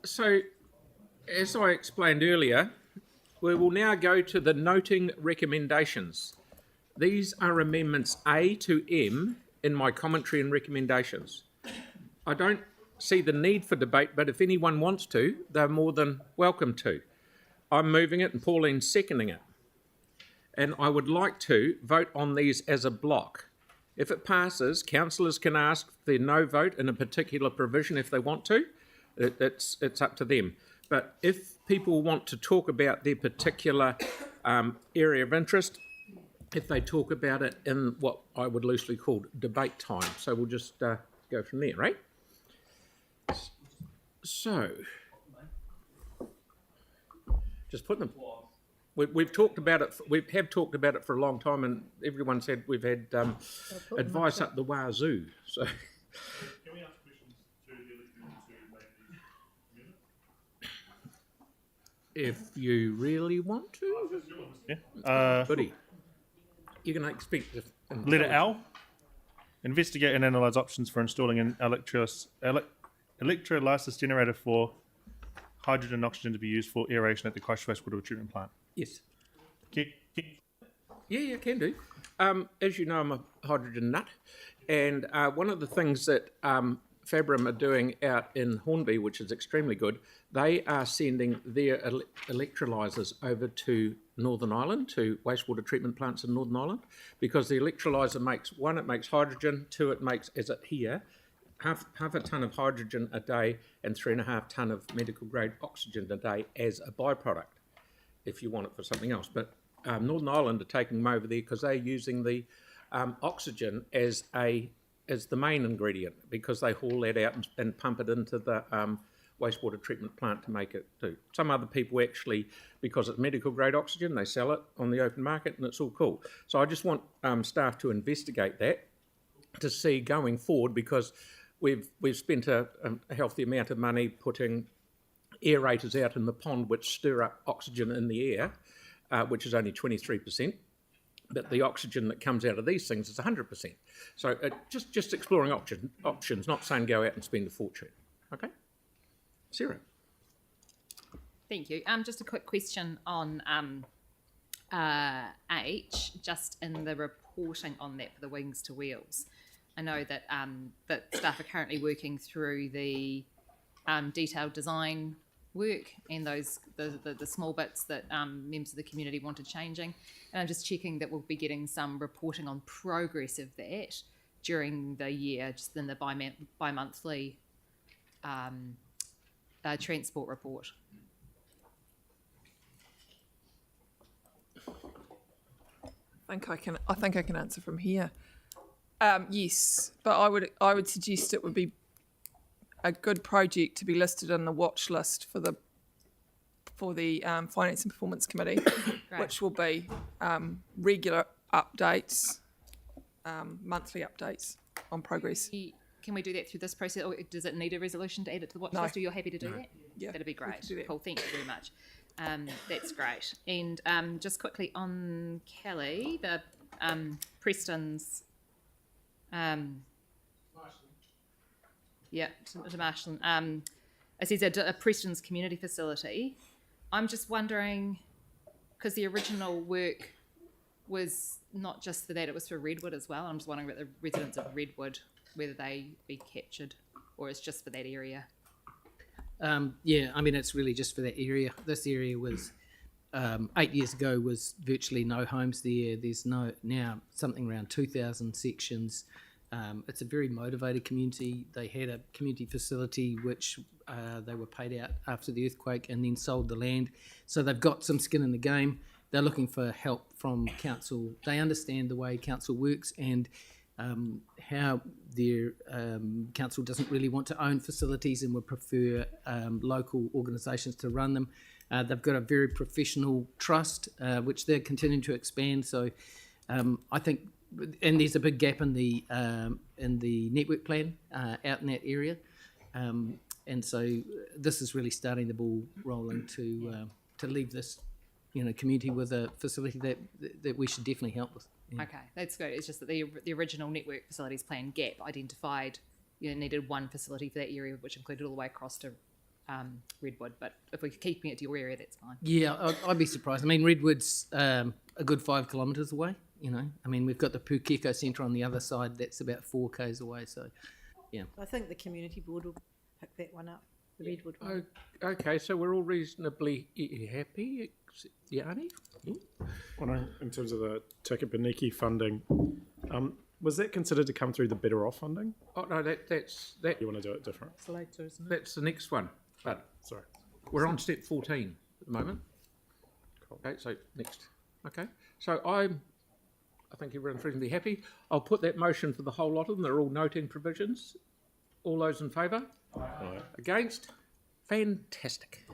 So, as I explained earlier, we will now go to the noting recommendations. These are amendments A to M in my commentary and recommendations. I don't see the need for debate, but if anyone wants to, they're more than welcome to. I'm moving it and Pauline's seconding it. And I would like to vote on these as a block. If it passes, councillors can ask their no vote in a particular provision if they want to. It's up to them. But if people want to talk about their particular area of interest, if they talk about it in what I would loosely call debate time. So we'll just go from there, right? So, just put them. We've talked about it. We have talked about it for a long time, and everyone said we've had advice up the wazoo. So, can we ask questions to the electorate to make these minutes? if you really want to, Yeah. buddy, you're going to expect. Letter L. Investigate and analyse options for installing an electrolysis generator for hydrogen and oxygen to be used for aeration at the Christchurch wastewater treatment plant. Yes. Yeah. Can do. As you know, I'm a hydrogen nut, and one of the things that Fabrum are doing out in Hornby, which is extremely good, they are sending their electrolysers over to Northern Ireland, to wastewater treatment plants in Northern Ireland, because the electrolyser makes, one, it makes hydrogen, two, it makes, as it here, half a tonne of hydrogen a day and 3.5 tonne of medical grade oxygen a day as a byproduct, if you want it for something else. But Northern Ireland are taking them over there because they're using the oxygen as the main ingredient, because they haul that out and pump it into the wastewater treatment plant to make it do. Some other people actually, because it's medical grade oxygen, they sell it on the open market and it's all cool. So I just want staff to investigate that to see going forward, because we've spent a healthy amount of money putting aerators out in the pond which stir up oxygen in the air, which is only 23%. But the oxygen that comes out of these things is 100%. So just exploring options, not saying go out and spend a fortune. Okay? Sarah. Thank you. Just a quick question on H, just in the reporting on that for the Wings to Wheels. I know that that staff are currently working through the detailed design work and those the small bits that members of the community wanted changing, and I'm just checking that we'll be getting some reporting on progress of that during the year, just in the bi-monthly transport report. I think I can answer from here. Yes, but I would suggest it would be a good project to be listed on the watch list for the Finance and Performance Committee, which will be regular updates, monthly updates on progress. Can we do that through this process, or does it need a resolution to add it to the watch list? Or you're happy to do that? Yeah, that'd be great. that. Cool, thank you very much. That's great. And just quickly on Kelly, the Preston's. Yeah, to Marshall. It says a Preston's community facility. I'm just wondering, because the original work was not just for that, it was for Redwood as well. I'm just wondering about the residents of Redwood, whether they be captured or it's just for that area. Yeah, I mean, it's really just for that area. This area was, 8 years ago, was virtually no homes there. There's now something around 2,000 sections. It's a very motivated community. They had a community facility which they were paid out after the earthquake and then sold the land. So they've got some skin in the game. They're looking for help from council. They understand the way council works and how their council doesn't really want to own facilities and would prefer local organisations to run them. They've got a very professional trust which they're continuing to expand. So I think, and there's a big gap in the network plan out in that area, and so this is really starting the ball rolling to leave this community with a facility that we should definitely help with. Yeah. Okay, that's good. It's just that the original network facilities plan gap identified needed one facility for that area, which included all the way across to Redwood. But if we're keeping it to your area, that's fine. Yeah, I'd be surprised. I mean, Redwood's a good 5 kilometres away. I mean, we've got the Pukeko Centre on the other side. That's about 4 k's away. So, yeah. I think the community board will pick that one up, the Redwood one. Okay, so we're all reasonably happy, Yanni? In terms of the Takapuniki funding, was that considered to come through the Better Off funding? Oh, no, that's You want to do it different? It's later, isn't it? that's the next one. But Sorry. we're on step 14 at the moment. Okay, so next. Okay, so I think everyone's reasonably happy. I'll put that motion for the whole lot of them. They're all noting provisions. All those in favour? Aye. Against? Fantastic.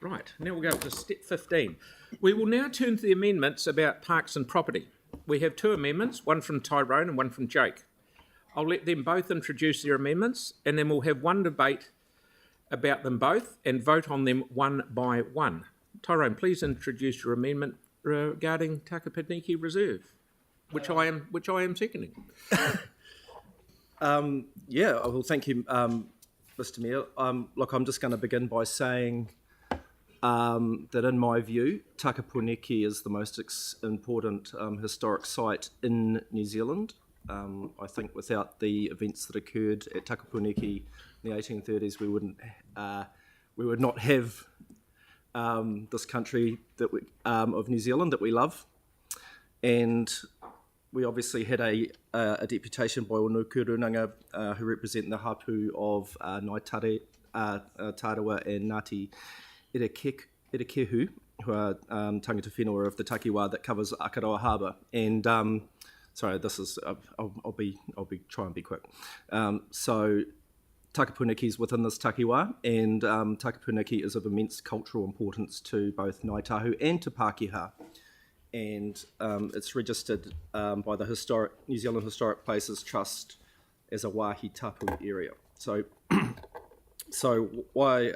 Right, now we'll go to step 15. We will now turn to the amendments about parks and property. We have 2 amendments, one from Tyrone and one from Jake. I'll let them both introduce their amendments, and then we'll have one debate about them both and vote on them one by one. Tyrone, please introduce your amendment regarding Takapuniki Reserve, which I am seconding. Well, thank you, Mr. Mayor. Look, I'm just going to begin by saying that in my view, Takapuniki is the most important historic site in New Zealand. I think without the events that occurred at Takapuniki in the 1830s, we would not have this country of New Zealand that we love. And we obviously had a deputation by Onuku Runanga who represent the hapu of Ngāi Tarewa and Ngāti Irakehu, who are tangata whenua of the takiwā that covers Akaroa Harbour. And sorry, this is I'll be try and be quick. So Takapuniki is within this takiwā, and Takapuniki is of immense cultural importance to both Ngāi Tahu and to Pākehā. And it's registered by the New Zealand Historic Places Trust as a wāhi tapu area. So, why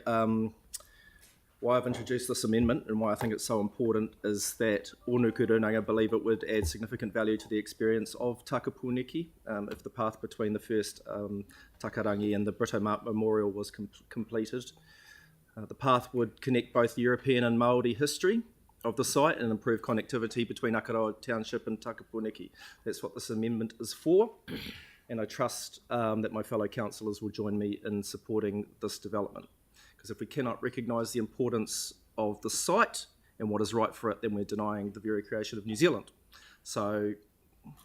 I've introduced this amendment and why I think it's so important is that Onuku Runanga believe it would add significant value to the experience of Takapuniki if the path between the first Takarangi and the Britomart Memorial was completed. The path would connect both European and Māori history of the site and improve connectivity between Akaroa Township and Takapuniki. That's what this amendment is for, and I trust that my fellow councillors will join me in supporting this development. Because if we cannot recognise the importance of the site and what is right for it, then we're denying the very creation of New Zealand. So,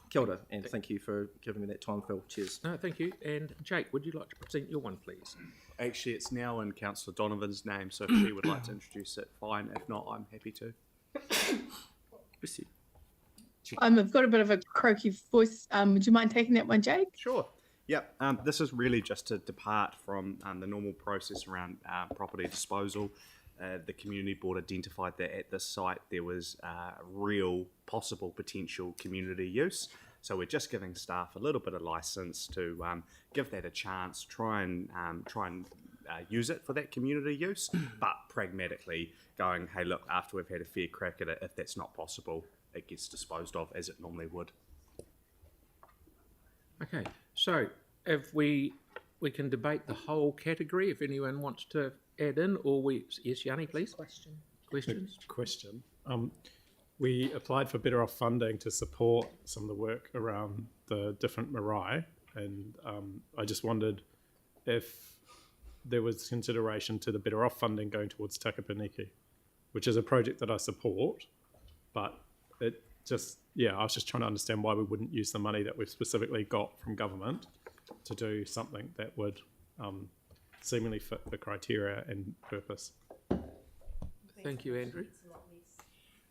kia ora, and thank you for giving me that time, Phil. Cheers. No, thank you. And Jake, would you like to present your one, please? Actually, it's now in Councillor Donovan's name, so if she would like to introduce it, fine. If not, I'm happy to. Bless you. I've got a bit of a croaky voice. Would you mind taking that one, Jake? Sure. Yep. This is really just to depart from the normal process around property disposal. The community board identified that at this site there was real possible potential community use. So we're just giving staff a little bit of license to give that a chance, try and use it for that community use, but pragmatically going, hey, look, after we've had a fair crack at it, if that's not possible, it gets disposed of as it normally would. Okay, so if we can debate the whole category, if anyone wants to add in, or yes, Yanni, please. Questions? Question. We applied for Better Off funding to support some of the work around the different marae, and I just wondered if there was consideration to the Better Off funding going towards Takapuniki, which is a project that I support, but it just, I was just trying to understand why we wouldn't use the money that we've specifically got from government to do something that would seemingly fit the criteria and purpose. Thank you, Andrew.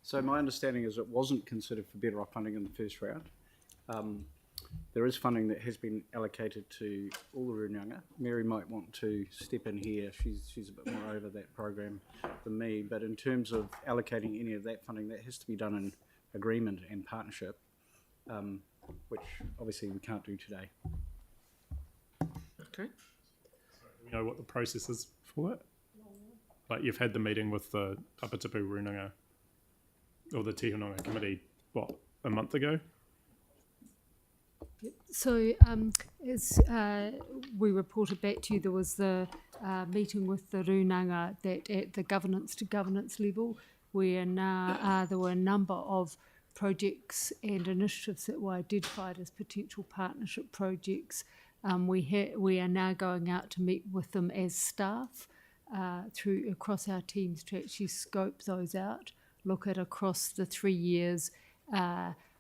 So my understanding is it wasn't considered for Better Off funding in the first round. There is funding that has been allocated to all the Runanga. Mary might want to step in here. She's a bit more over that program than me. But in terms of allocating any of that funding, that has to be done in agreement and partnership, which obviously we can't do today. Okay. You know what the process is for it? Like you've had the meeting with the Papatipu Runanga or the Tihonanga Committee, what, a month ago? So, as we reported back to you, there was the meeting with the Runanga that at the governance to governance level, where now there were a number of projects and initiatives that were identified as potential partnership projects. We are now going out to meet with them as staff across our teams to actually scope those out, look at across the 3 years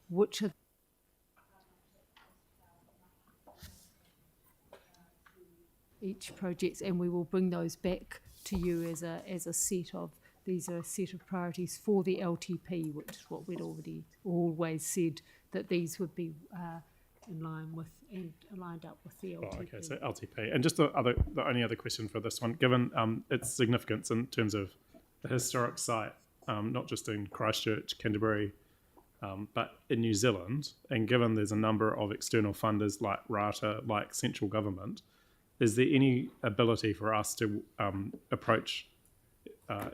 which are each project, and we will bring those back to you as a set of, these are a set of priorities for the LTP, which is what we'd already always said that these would be in line with and lined up with the LTP. Oh, okay, so LTP. And just the only other question for this one, given its significance in terms of the historic site, not just in Christchurch, Canterbury, but in New Zealand, and given there's a number of external funders like RATA, like central government, is there any ability for us to approach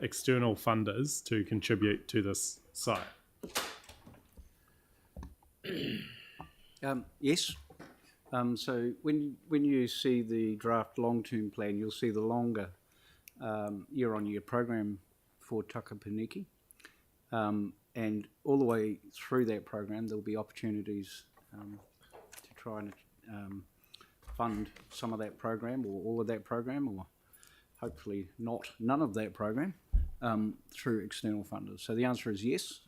external funders to contribute to this site? Yes. So when you see the draft long-term plan, you'll see the longer year-on-year program for Takapuniki. And all the way through that program, there'll be opportunities to try and fund some of that program or all of that program, or hopefully none of that program, through external funders. So the answer is yes,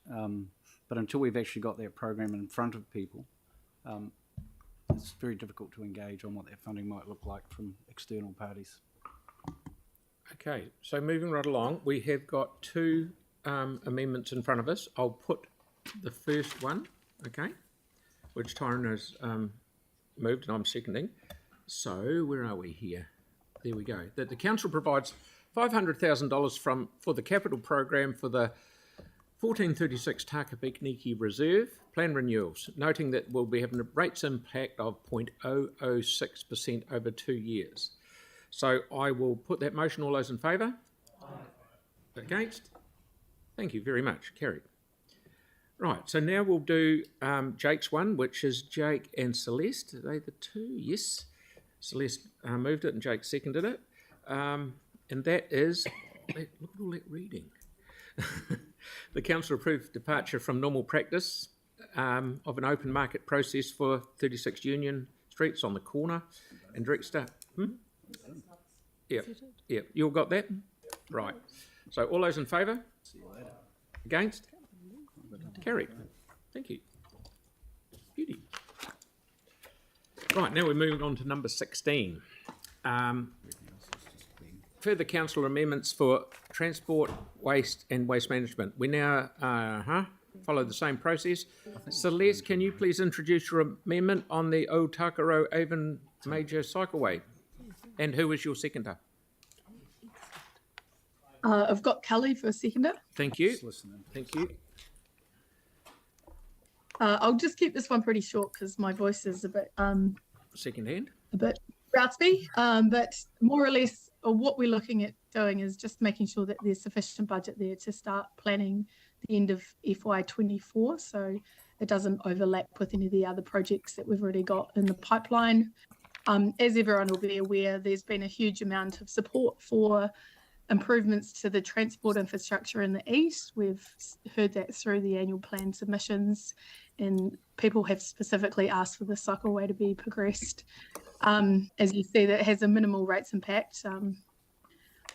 but until we've actually got that program in front of people, it's very difficult to engage on what that funding might look like from external parties. Okay, so moving right along, we have got two amendments in front of us. I'll put the first one, okay, which Tyrone has moved and I'm seconding. So where are we here? There we go. That the council provides $500,000 for the capital program for the 1436 Takapuniki Reserve plan renewals, noting that we'll be having a rates impact of 0.006% over 2 years. So I will put that motion. All those in favour? Aye. Against? Thank you very much. Carried. Right, so now we'll do Jake's one, which is Jake and Celeste. Are they the two? Yes. Celeste moved it and Jake seconded it. And that is, look at all that reading. The council approved departure from normal practice of an open market process for 36 Union Streets on the corner and direct start. Yep, yep. You all got that? Right. So all those in favour? Against? Carried. Thank you. Beauty. Right, now we're moving on to number 16. Further council amendments for transport, waste and waste management. We now follow the same process. Celeste, can you please introduce your amendment on the Otakaro Avon Major Cycleway? And who is your seconder? I've got Kelly for a seconder. Thank you. Thank you. I'll just keep this one pretty short because my voice is a bit second hand, a bit raspy. But more or less, what we're looking at doing is just making sure that there's sufficient budget there to start planning the end of FY24, so it doesn't overlap with any of the other projects that we've already got in the pipeline. As everyone will be aware, there's been a huge amount of support for improvements to the transport infrastructure in the east. We've heard that through the annual plan submissions, and people have specifically asked for the cycleway to be progressed. As you see, that has a minimal rates impact. I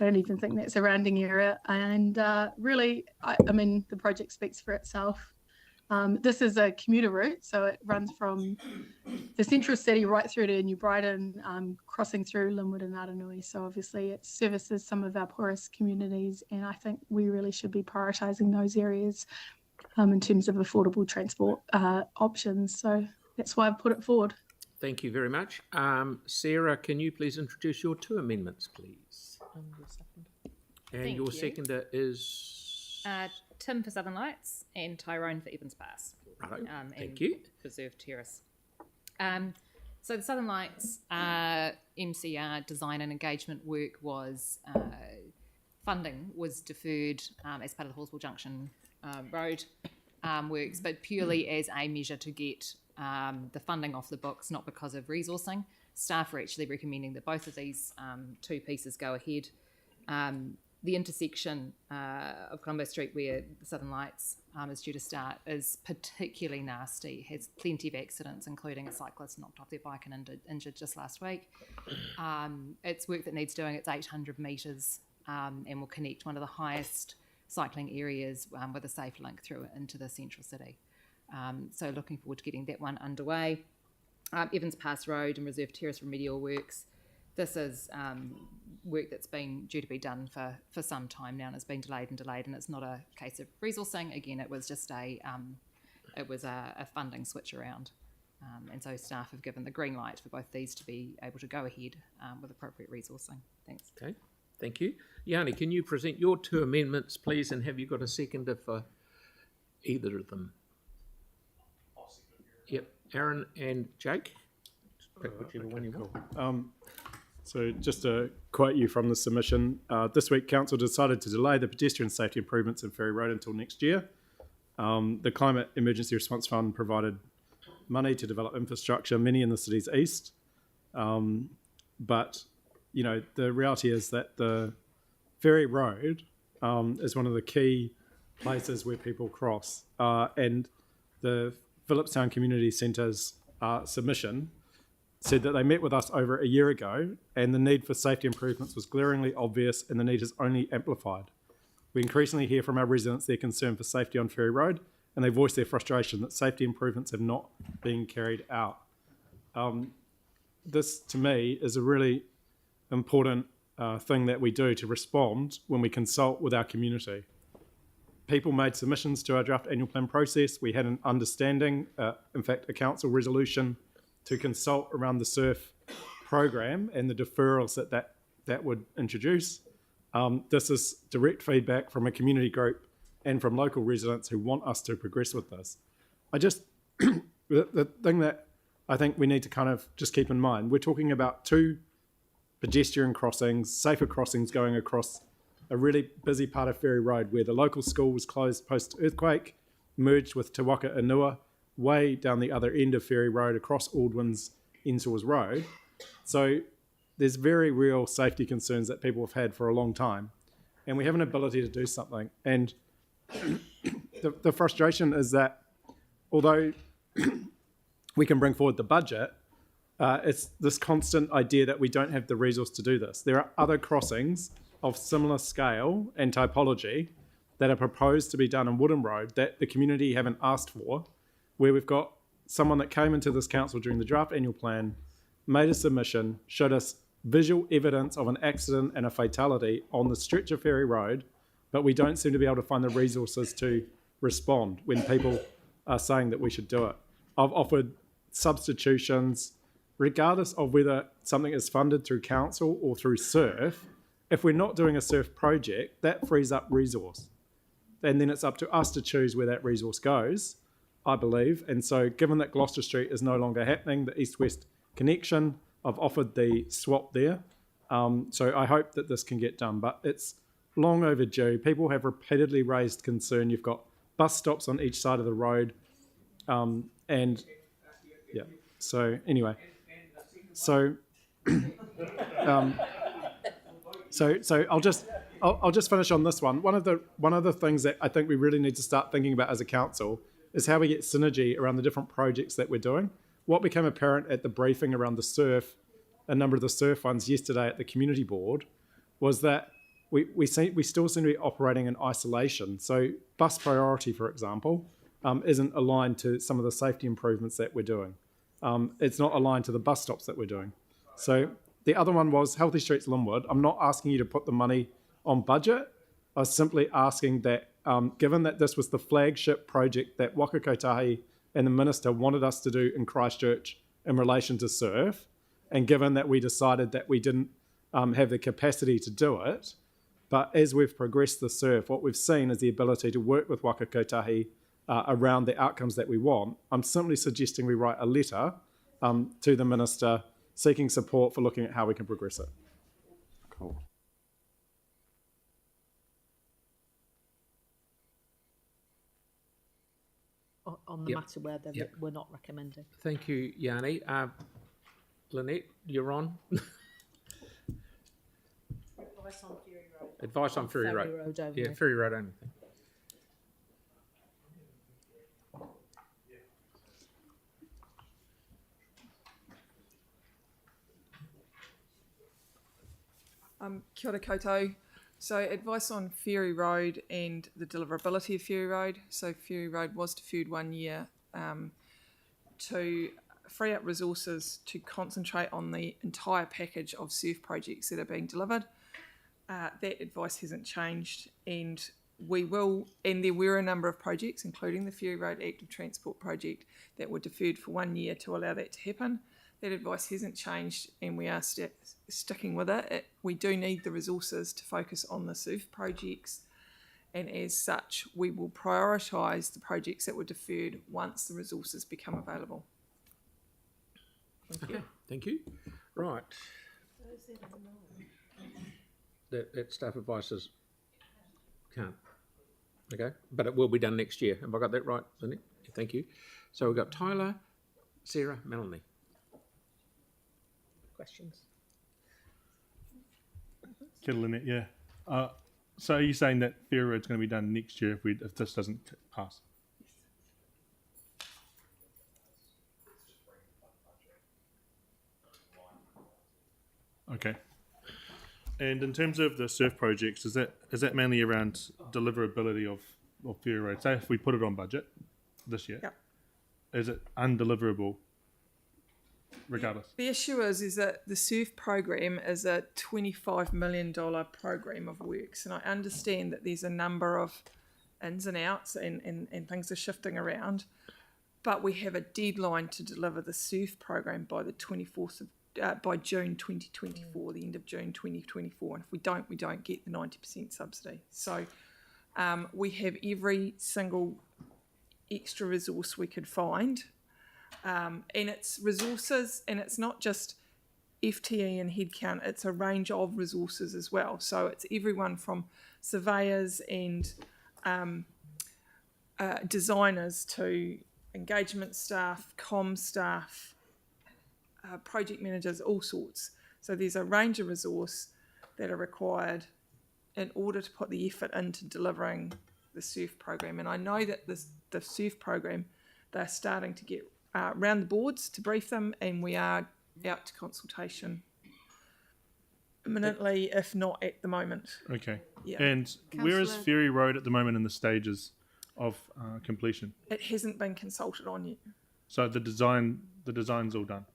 don't even think that's a rounding error. And really, I mean, the project speaks for itself. This is a commuter route, so it runs from the central city right through to New Brighton, crossing through Linwood and Aranui. So obviously it services some of our poorest communities, and I think we really should be prioritising those areas in terms of affordable transport options. So that's why I've put it forward. Thank you very much. Sarah, can you please introduce your two amendments, please? And your seconder is? Tim for Southern Lights and Tyrone for Evans Pass. Right, thank you. Preserve Terrace. So the Southern Lights MCR design and engagement work was, funding was deferred as part of the Horswell Junction Road works, but purely as a measure to get the funding off the books, not because of resourcing. Staff are actually recommending that both of these two pieces go ahead. The intersection of Colombo Street where the Southern Lights is due to start is particularly nasty, has plenty of accidents, including a cyclist knocked off their bike and injured just last week. It's work that needs doing. It's 800 metres and will connect one of the highest cycling areas with a safe link through it into the central city. So looking forward to getting that one underway. Evans Pass Road and Reserve Terrace remedial works. This is work that's been due to be done for some time now and has been delayed, and it's not a case of resourcing. Again, it was just a funding switch around. And so staff have given the green light for both these to be able to go ahead with appropriate resourcing. Thanks. Okay, thank you. Yanni, can you present your two amendments, please, and have you got a seconder for either of them? Yep, Aaron and Jake. Pick whichever one you want. So just to quote you from the submission, this week Council decided to delay the pedestrian safety improvements in Ferry Road until next year. The Climate Emergency Response Fund provided money to develop infrastructure, many in the city's east. But, you know, the reality is that the Ferry Road is one of the key places where people cross. And the Phillipstown Community Centre's submission said that they met with us over a year ago and the need for safety improvements was glaringly obvious and the need is only amplified. We increasingly hear from our residents their concern for safety on Ferry Road and they voice their frustration that safety improvements have not been carried out. This, to me, is a really important thing that we do to respond when we consult with our community. People made submissions to our draft annual plan process. We had an understanding, in fact, a council resolution to consult around the SURF program and the deferrals that would introduce. This is direct feedback from a community group and from local residents who want us to progress with this. The thing that I think we need to kind of just keep in mind, we're talking about two pedestrian crossings, safer crossings going across a really busy part of Ferry Road where the local school was closed post-earthquake, merged with Te Waka Inua, way down the other end of Ferry Road across Aldwin's Ensors Road. So there's very real safety concerns that people have had for a long time. And we have an ability to do something. And the frustration is that although we can bring forward the budget, it's this constant idea that we don't have the resource to do this. There are other crossings of similar scale and typology that are proposed to be done on Woodham Road that the community haven't asked for, where we've got someone that came into this council during the draft annual plan, made a submission, showed us visual evidence of an accident and a fatality on the stretch of Ferry Road, but we don't seem to be able to find the resources to respond when people are saying that we should do it. I've offered substitutions, regardless of whether something is funded through council or through SURF. If we're not doing a SURF project, that frees up resource. And then it's up to us to choose where that resource goes, I believe. And so given that Gloucester Street is no longer happening, the east-west connection, I've offered the swap there. So I hope that this can get done, but it's long overdue. People have repeatedly raised concern. You've got bus stops on each side of the road. And yeah, so anyway, so I'll just finish on this one. One of the things that I think we really need to start thinking about as a council is how we get synergy around the different projects that we're doing. What became apparent at the briefing around the SURF, a number of the SURF funds yesterday at the community board, was that we still seem to be operating in isolation. So bus priority, for example, isn't aligned to some of the safety improvements that we're doing. It's not aligned to the bus stops that we're doing. So the other one was Healthy Streets Linwood. I'm not asking you to put the money on budget. I was simply asking that, given that this was the flagship project that Waka Kotahi and the Minister wanted us to do in Christchurch in relation to SURF, and given that we decided that we didn't have the capacity to do it, but as we've progressed the SURF, what we've seen is the ability to work with Waka Kotahi around the outcomes that we want. I'm simply suggesting we write a letter to the Minister seeking support for looking at how we can progress it. Cool. on the Yep. matter where Yep. we're not recommending. Thank you, Yanni. Lynette, you're on. Advice on Ferry Road. Advice on Ferry Road. Road only. Yeah, Ferry Road only. Kia ora koutou. So advice on Ferry Road and the deliverability of Ferry Road. So Ferry Road was deferred 1 year to free up resources to concentrate on the entire package of surf projects that are being delivered. That advice hasn't changed, and we will, and there were a number of projects, including the Ferry Road Active Transport project, that were deferred for 1 year to allow that to happen. That advice hasn't changed, and we are sticking with it. We do need the resources to focus on the surf projects, and as such, we will prioritise the projects that were deferred once the resources become available. Thank you. Okay, thank you. Right. That staff advices can't. Okay, but it will be done next year. Have I got that right, Lynette? Thank you. So we've got Tyler, Sarah, Melanie. Questions? Kia ora, Lynette, yeah. So are you saying that Ferry Road's going to be done next year if this doesn't pass? Okay. And in terms of the surf projects, is that mainly around deliverability of Ferry Road? Say if we put it on budget this year, Yep. is it undeliverable regardless? The issue is that the surf program is a $25 million program of works, and I understand that there's a number of ins and outs and things are shifting around, but we have a deadline to deliver the surf program by the 24th of by June 2024, the end of June 2024, and if we don't get the 90% subsidy. So we have every single extra resource we could find, and it's resources, and it's not just FTE and headcount, it's a range of resources as well. So it's everyone from surveyors and designers to engagement staff, comm staff, project managers, all sorts. So there's a range of resource that are required in order to put the effort into delivering the surf program. And I know that the surf program, they're starting to get round the boards to brief them, and we are out to consultation imminently, if not at the moment. Okay. Yeah. And where is Councillor- Ferry Road at the moment in the stages of completion? It hasn't been consulted on yet. So the design's all done.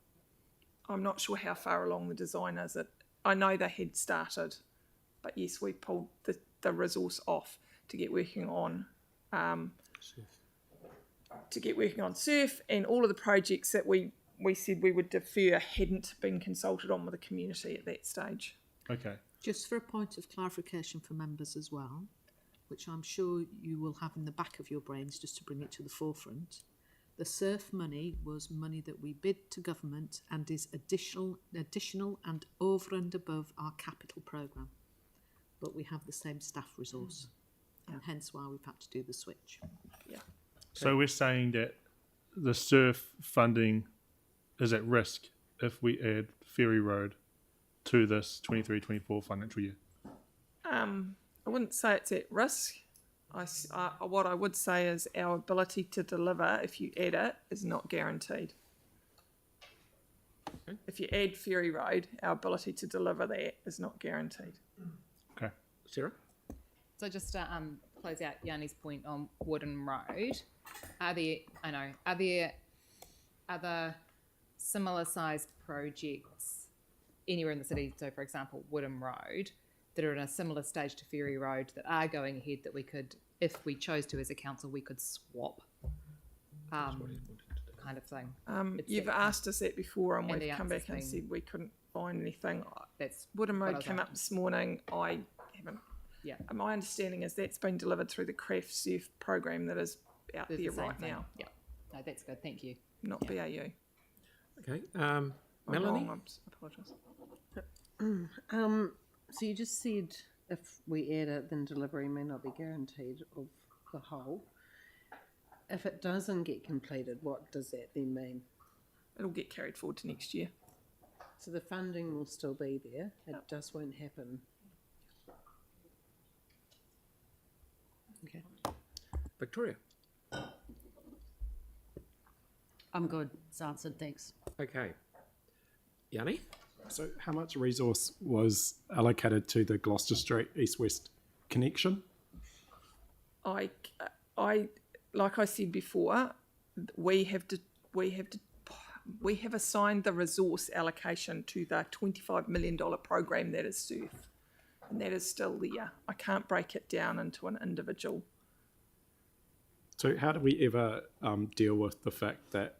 I'm not sure how far along the design is. I know they had started, but yes, we pulled the resource off to get working on surf, and all of the projects that we said we would defer hadn't been consulted on with the community at that stage. Okay. Just for a point of clarification for members as well, which I'm sure you will have in the back of your brains just to bring it to the forefront. The surf money was money that we bid to government and is additional and over and above our capital programme. But we have the same staff resource, and hence why we've had to do the switch. Yeah. So we're saying that the surf funding is at risk if we add Ferry Road to this 23-24 financial year. I wouldn't say it's at risk. What I would say is our ability to deliver, if you add it, is not guaranteed. Okay. If you add Ferry Road, our ability to deliver that is not guaranteed. Okay. Sarah? So just to close out Yanni's point on Wooden Road, are there other similar sized projects anywhere in the city, so for example Wooden Road, that are in a similar stage to Ferry Road that are going ahead that we could, if we chose to as a council, we could swap kind of thing? You've asked us that before, and And we've the come back answer's and been- said we couldn't find anything. That's Wooden what I Road was came up asking. this morning. I haven't. Yeah. My understanding is that's been delivered through the Craft Surf program that is out They're there the same right thing. now, Yeah. No, that's good. Thank you. not BAU. Okay. I'm Melanie? wrong, I apologise. So you just said if we add it, then delivery may not be guaranteed of the whole. if it doesn't get completed, what does that then mean? It'll get carried forward to next year. So the funding will still be there, it just won't happen. Okay. Victoria. I'm good. It's answered. Thanks. Okay. Yanni? So how much resource was allocated to the Gloucester Street East-West connection? I, like I said before, we have assigned the resource allocation to the $25 million program that is SURF, and that is still there. I can't break it down into an individual. So how do we ever deal with the fact that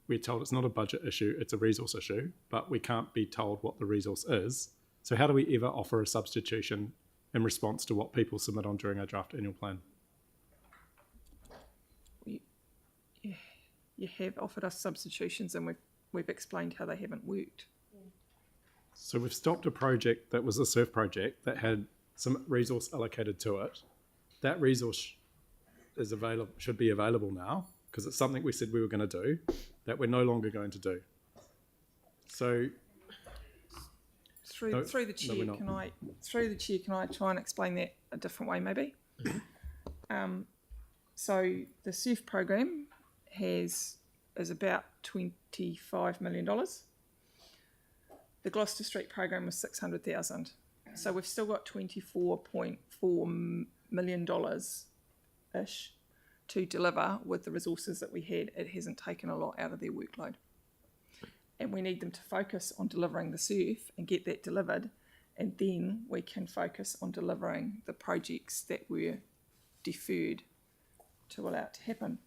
we're told it's not a budget issue, it's a resource issue, but we can't be told what the resource is? So how do we ever offer a substitution in response to what people submit on during our draft annual plan? You have offered us substitutions, and we've explained how they haven't worked. So we've stopped a project that was a SURF project that had some resource allocated to it. That resource is available, should be available now, because it's something we said we were going to do that we're no longer going to do. So through the chair, can I try and explain that a different way, maybe? So the SURF program is about $25 million. The Gloucester Street program was $600,000. So we've still got $24.4 million ish to deliver with the resources that we had. It hasn't taken a lot out of their workload. And we need them to focus on delivering the SURF and get that delivered, and then we can focus on delivering the projects that were deferred to allow it to happen.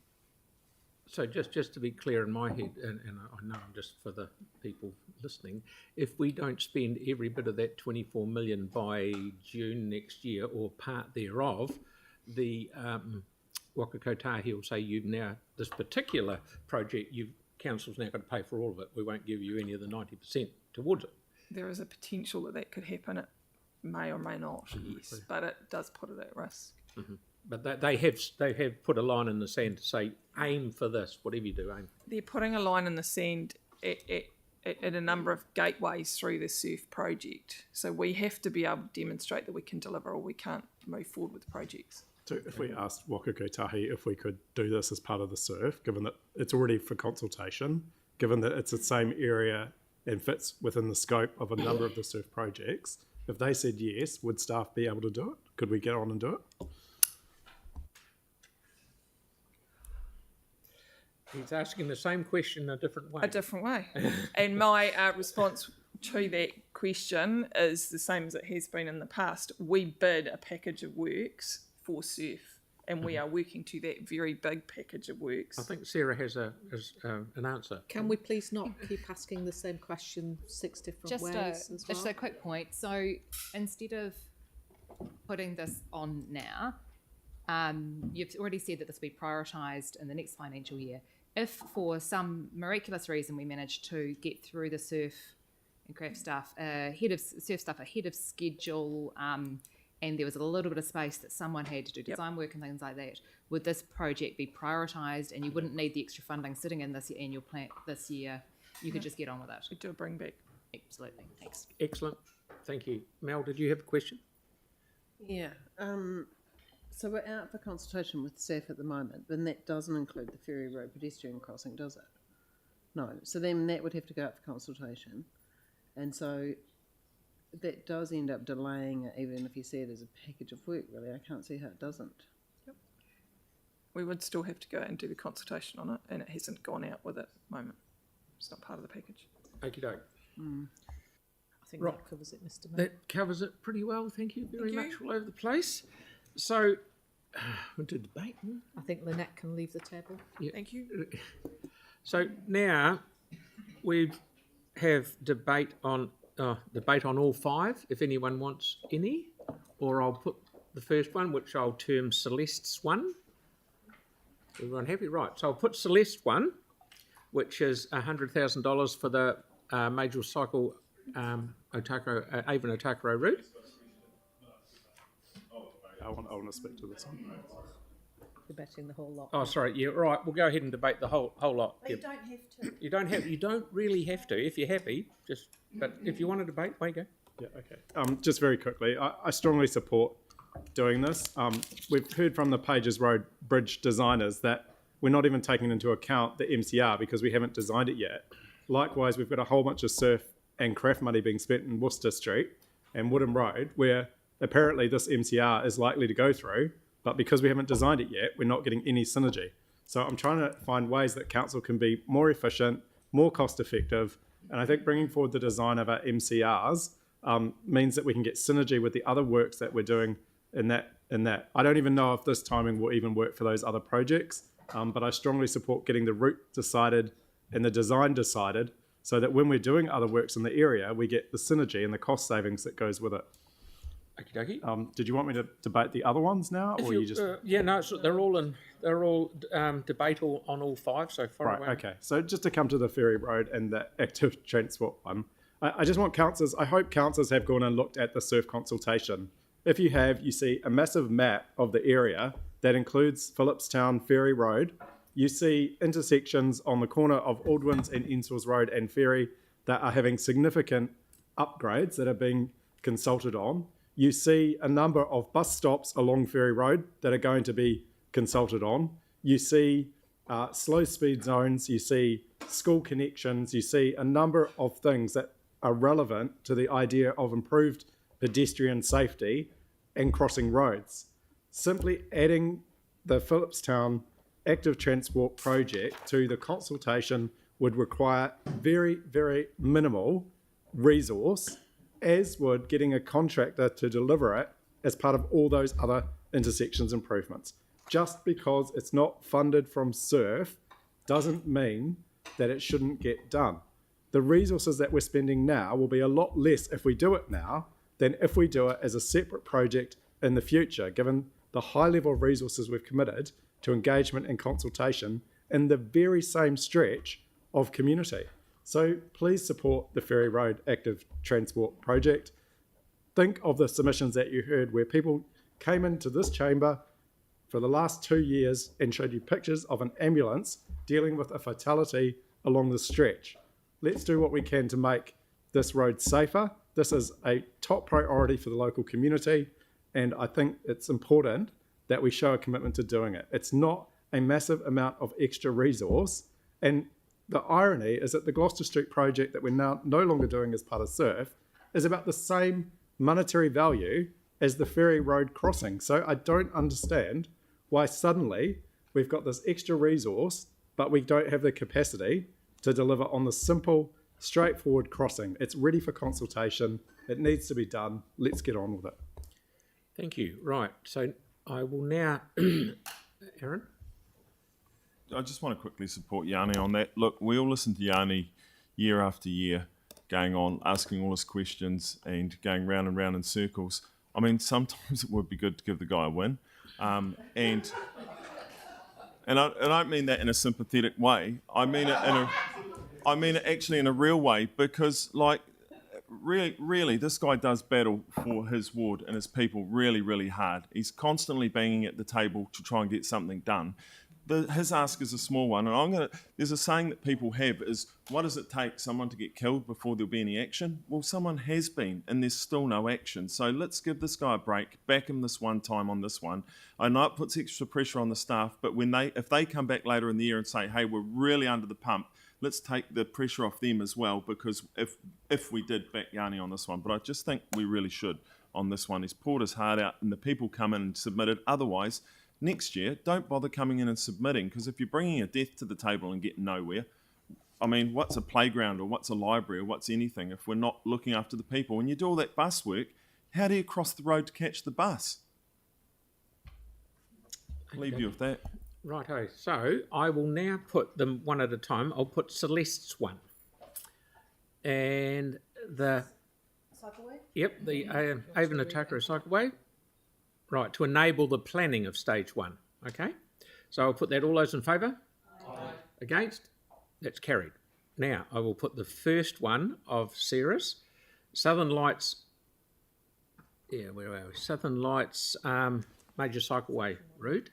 So just to be clear in my head, and I know I'm just for the people listening, if we don't spend every bit of that 24 million by June next year or part thereof, the Waka Kotahi will say this particular project, council's now got to pay for all of it. We won't give you any of the 90% towards it. There is a potential that could happen. It may or may not, yes, but it does put it at risk. Mm-hmm. But they have put a line in the sand to say, aim for this, whatever you do, aim. They're putting a line in the sand at a number of gateways through the SURF project. So we have to be able to demonstrate that we can deliver, or we can't move forward with the projects. So if we asked Waka Kotahi if we could do this as part of the SURF, given that it's already for consultation, given that it's the same area and fits within the scope of a number of the SURF projects, if they said yes, would staff be able to do it? Could we get on and do it? He's asking the same question a different way. A different way. And my response to that question is the same as it has been in the past. We bid a package of works for SURF, and we are working to that very big package of works. I think Sarah has an answer. Can we please not keep asking the same question 6 different ways? Just a quick point. So instead of putting this on now, you've already said that this will be prioritised in the next financial year. If for some miraculous reason we manage to get through the SURF and craft stuff SURF stuff ahead of schedule, and there was a little bit of space that someone had to do design work and things like that, would this project be prioritised and you wouldn't need the extra funding sitting in this annual plan this year? You could just get on with it. We do a bring back. Absolutely. Thanks. Excellent. Thank you. Mel, did you have a question? Yeah. So we're out for consultation with SAF at the moment, and that doesn't include the Ferry Road pedestrian crossing, does it? No. So then that would have to go out for consultation. And so that does end up delaying it, even if you see it as a package of work, really. I can't see how it doesn't. Yep. We would still have to go out and do the consultation on it, and it hasn't gone out with it at the moment. It's not part of the package. Okie doke. I think Right. that covers it, Mr. Mayor. That covers it pretty well. Thank you very much all over the place. So, we'll do debate. I think Lynette can leave the table. Yeah. Thank you. So now we have debate on all 5, if anyone wants any, or I'll put the first one, which I'll term Celeste's one. Everyone happy? Right. So I'll put Celeste one, which is $100,000 for the major cycle Avon Otakaro route. I want to speak to this one. debating the whole lot. Oh, sorry. Yeah, right. We'll go ahead and debate the whole lot. But you don't have to. You don't really have to. If you're happy, but if you want to debate, way go. Yeah, okay. Just very quickly, I strongly support doing this. We've heard from the Pages Road Bridge designers that we're not even taking into account the MCR because we haven't designed it yet. Likewise, we've got a whole bunch of surf and craft money being spent in Worcester Street and Woodham Road, where apparently this MCR is likely to go through, but because we haven't designed it yet, we're not getting any synergy. So I'm trying to find ways that council can be more efficient, more cost effective, and I think bringing forward the design of our MCRs means that we can get synergy with the other works that we're doing in that. I don't even know if this timing will even work for those other projects, but I strongly support getting the route decided and the design decided so that when we're doing other works in the area, we get the synergy and the cost savings that goes with it. Okie dokie. Did you want me to debate the other ones now, or you just? Yeah, no, they're all debatable on all five. So far away. Okay. So just to come to the Ferry Road and the active transport one, I just want councillors. I hope councillors have gone and looked at the surf consultation. If you have, you see a massive map of the area that includes Phillipstown Ferry Road. You see intersections on the corner of Aldwins and Ensors Road and Ferry that are having significant upgrades that are being consulted on. You see a number of bus stops along Ferry Road that are going to be consulted on. You see slow speed zones, you see school connections, you see a number of things that are relevant to the idea of improved pedestrian safety and crossing roads. Simply adding the Phillipstown active transport project to the consultation would require very, very minimal resource, as would getting a contractor to deliver it as part of all those other intersections improvements. Just because it's not funded from SURF doesn't mean that it shouldn't get done. The resources that we're spending now will be a lot less if we do it now than if we do it as a separate project in the future, given the high level of resources we've committed to engagement and consultation in the very same stretch of community. So please support the Ferry Road Active Transport Project. Think of the submissions that you heard where people came into this chamber for the last 2 years and showed you pictures of an ambulance dealing with a fatality along the stretch. Let's do what we can to make this road safer. This is a top priority for the local community, and I think it's important that we show a commitment to doing it. It's not a massive amount of extra resource, and the irony is that the Gloucester Street project that we're now no longer doing as part of SURF is about the same monetary value as the Ferry Road crossing. So I don't understand why suddenly we've got this extra resource, but we don't have the capacity to deliver on the simple, straightforward crossing. It's ready for consultation. It needs to be done. Let's get on with it. Thank you. Right. So I will now, Aaron. I just want to quickly support Yanni on that. Look, we all listen to Yanni year after year, going on, asking all his questions and going round and round in circles. I mean, sometimes it would be good to give the guy a win. And I don't mean that in a sympathetic way. I mean it actually in a real way, because, like, really, this guy does battle for his ward and his people really, really hard. He's constantly banging at the table to try and get something done. His ask is a small one, and there's a saying that people have is, what does it take someone to get killed before there'll be any action? Well, someone has been, and there's still no action. So let's give this guy a break, back him this one time on this one. I know it puts extra pressure on the staff, but if they come back later in the year and say, hey, we're really under the pump, let's take the pressure off them as well, because if we did back Yanni on this one, but I just think we really should on this one. He's poured his heart out, and the people come in and submitted. Otherwise, next year, don't bother coming in and submitting, because if you're bringing a death to the table and getting nowhere, I mean, what's a playground or what's a library or what's anything if we're not looking after the people? When you do all that bus work, how do you cross the road to catch the bus? I'll leave you with that. Righto. So I will now put them one at a time. I'll put Celeste's one. And the... Cycleway? Yep, the Avon-Ataka Cycleway. Right, to enable the planning of stage one. Okay, so I'll put that. All those in favour? Aye. Against? That's carried. Now I will put the first one of Sarah's Southern Lights. Yeah, where are we? Southern Lights Major Cycleway route.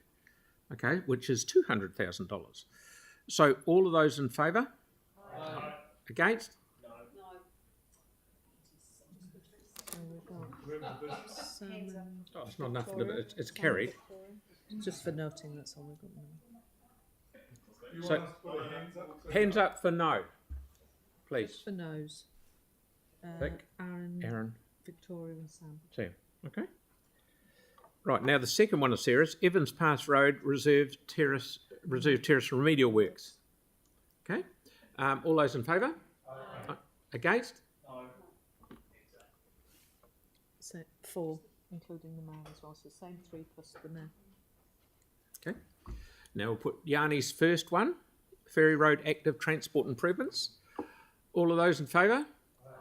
okay, which is $200,000. So all of those in favour? Aye. Against? Oh, it's not enough. It's carried. Just for noting, that's all we've got. So, hands up for no, please. For no's. Vic, Aaron, Victoria and Sam. Sam. Okay. Right, now the second one of Sarah's, Evans Pass Road Reserve Terrace remedial works. Okay. All those in favour? Aye. Against? So 4, including the mayor as well. So same 3 plus the mayor. Okay. Now we'll put Yanni's first one, Ferry Road Active Transport Improvements. All of those in favour?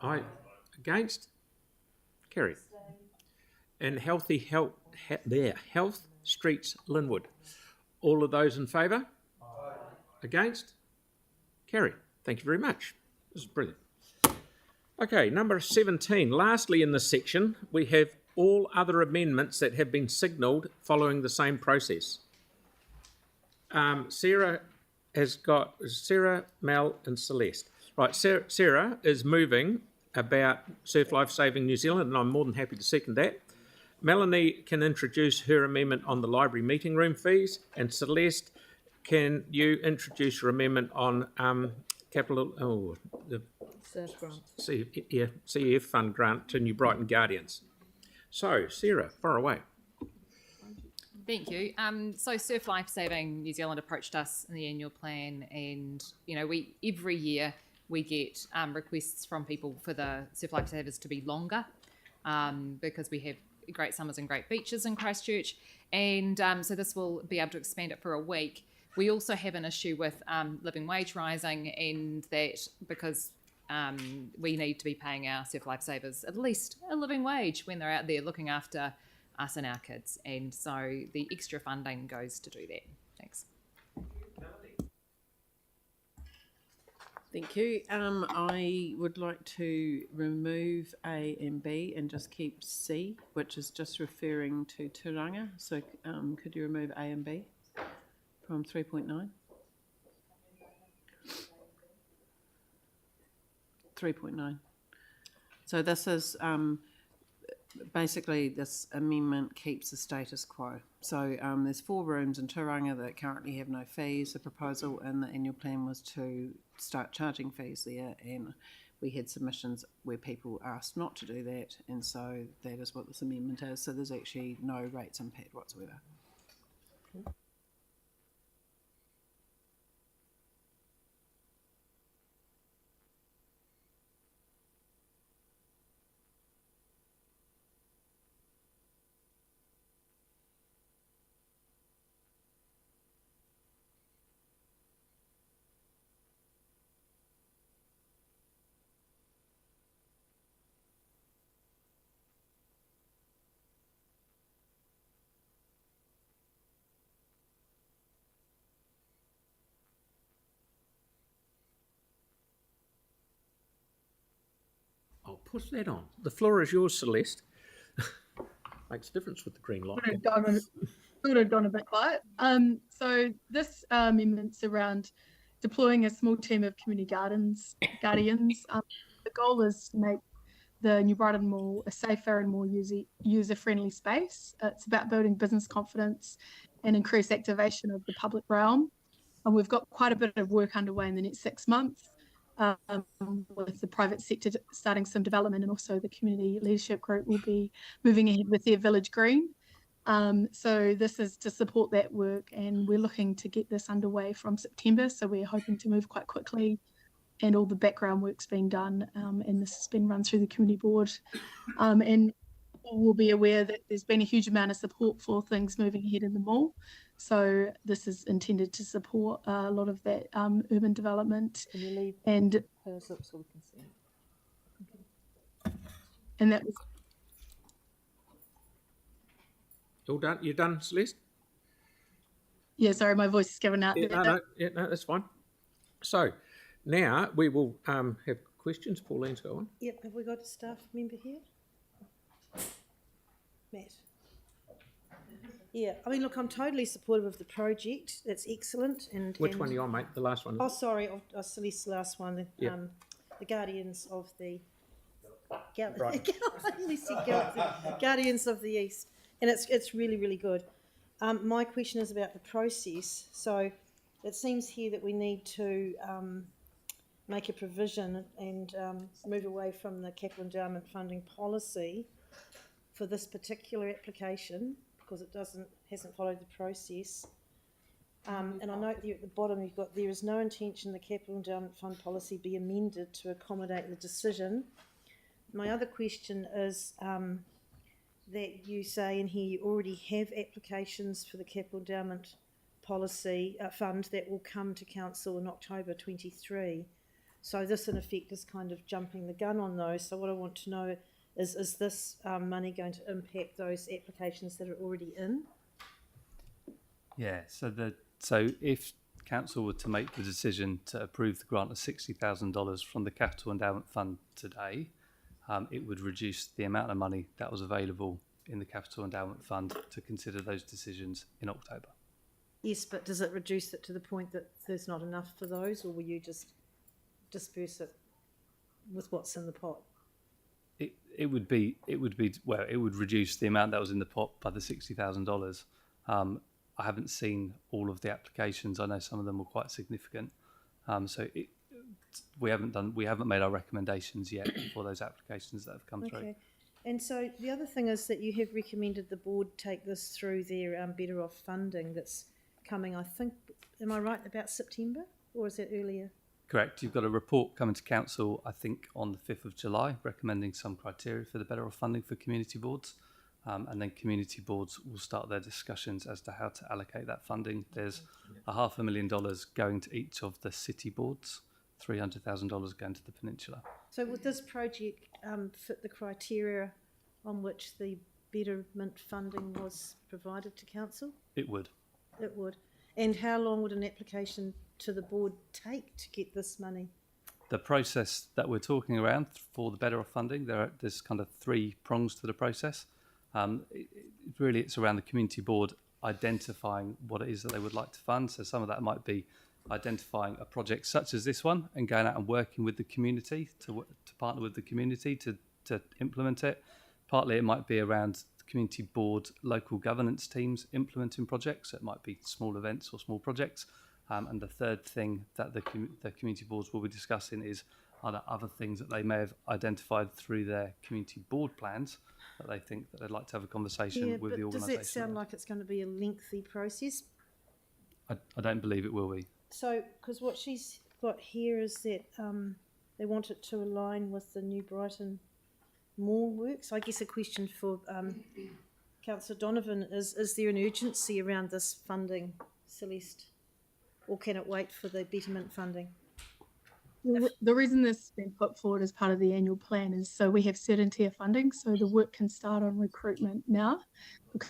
Aye. Against? Carried. And Health Streets Linwood. All of those in favour? Aye. Against? Carried. Thank you very much. This is brilliant. Okay, number 17. Lastly in this section, we have all other amendments that have been signalled following the same process. Sarah, Mel and Celeste. Right, Sarah is moving about Surf Life Saving New Zealand, and I'm more than happy to second that. Melanie can introduce her amendment on the library meeting room fees, and Celeste, can you introduce your amendment on the Surf grant. CEF fund grant to New Brighton Guardians? So, Sarah, far away. Thank you. So Surf Life Saving New Zealand approached us in the annual plan, and we every year we get requests from people for the Surf Life Savers to be longer, because we have great summers and great beaches in Christchurch, and so this will be able to expand it for a week. We also have an issue with living wage rising, and that because we need to be paying our Surf Life Savers at least a living wage when they're out there looking after us and our kids, and so the extra funding goes to do that. Thanks. Thank you. I would like to remove A and B and just keep C, which is just referring to Turanga. So could you remove A and B from 3.9? 3.9. So this is basically, this amendment keeps the status quo. So there's 4 rooms in Turanga that currently have no fees. The proposal in the annual plan was to start charging fees there, and we had submissions where people asked not to do that, and so that is what this amendment is. So there's actually no rates impact whatsoever. I'll push that on. The floor is yours, Celeste. Makes a difference with the green light. Could have gone a bit quiet. So this amendment's around deploying a small team of community guardians. The goal is to make the New Brighton Mall a safer and more user-friendly space. It's about building business confidence and increased activation of the public realm. And we've got quite a bit of work underway in the next 6 months. With the private sector starting some development, and also the community leadership group will be moving ahead with their village green. So this is to support that work, and we're looking to get this underway from September. So we're hoping to move quite quickly, and all the background work's been done, and this has been run through the community board. And we'll be aware that there's been a huge amount of support for things moving ahead in the mall. So this is intended to support a lot of that urban development. Can you leave and hers up so we can see it? And that was all done. You done, Celeste? Yeah, sorry, my voice is given out. No, that's fine. So now we will have questions. Pauline's got one. Yep, have we got a staff member here? Matt. Yeah, I mean, look, I'm totally supportive of the project. It's excellent. Which one are you on, mate? The last one? Oh, sorry, Celeste's the last one. Yeah. The Guardians of the Guardians of the East, and it's really, really good. My question is about the process. So it seems here that we need to make a provision and move away from the capital endowment funding policy for this particular application because it hasn't followed the process. And I note there at the bottom you've got, there is no intention the capital endowment fund policy be amended to accommodate the decision. My other question is that you say in here you already have applications for the capital endowment policy fund that will come to council in October 23. So this in effect is kind of jumping the gun on those. So what I want to know is this money going to impact those applications that are already in? Yeah, so if council were to make the decision to approve the grant of $60,000 from the capital endowment fund today, it would reduce the amount of money that was available in the capital endowment fund to consider those decisions in October. Yes, but does it reduce it to the point that there's not enough for those, or will you just disperse it with what's in the pot? It would reduce the amount that was in the pot by the $60,000. I haven't seen all of the applications. I know some of them were quite significant. We haven't made our recommendations yet for those applications that have come through. Okay. And so the other thing is that you have recommended the board take this through their Better Off funding that's coming, I think, am I right, about September, or is that earlier? Correct. You've got a report coming to council, I think, on the 5th of July, recommending some criteria for the Better Off funding for community boards. And then community boards will start their discussions as to how to allocate that funding. There's $500,000 going to each of the city boards, $300,000 going to the peninsula. So would this project fit the criteria on which the betterment funding was provided to council? It would. It would. And how long would an application to the board take to get this money? The process that we're talking around for the Better Off funding, there's kind of 3 prongs to the process. It's around the community board identifying what it is that they would like to fund. So some of that might be identifying a project such as this one and going out and working with the community to partner with the community to implement it. Partly it might be around the community board, local governance teams implementing projects. So it might be small events or small projects. And the third thing that the community boards will be discussing is are there other things that they may have identified through their community board plans that they think that they'd like to have a conversation with the organisation. Does that sound like it's going to be a lengthy process? I don't believe it will be. So, because what she's got here is that they want it to align with the New Brighton Mall works. I guess a question for Councillor Donovan is there an urgency around this funding, Celeste? Or can it wait for the betterment funding? The reason this has been put forward as part of the annual plan is so we have certainty of funding, so the work can start on recruitment now, because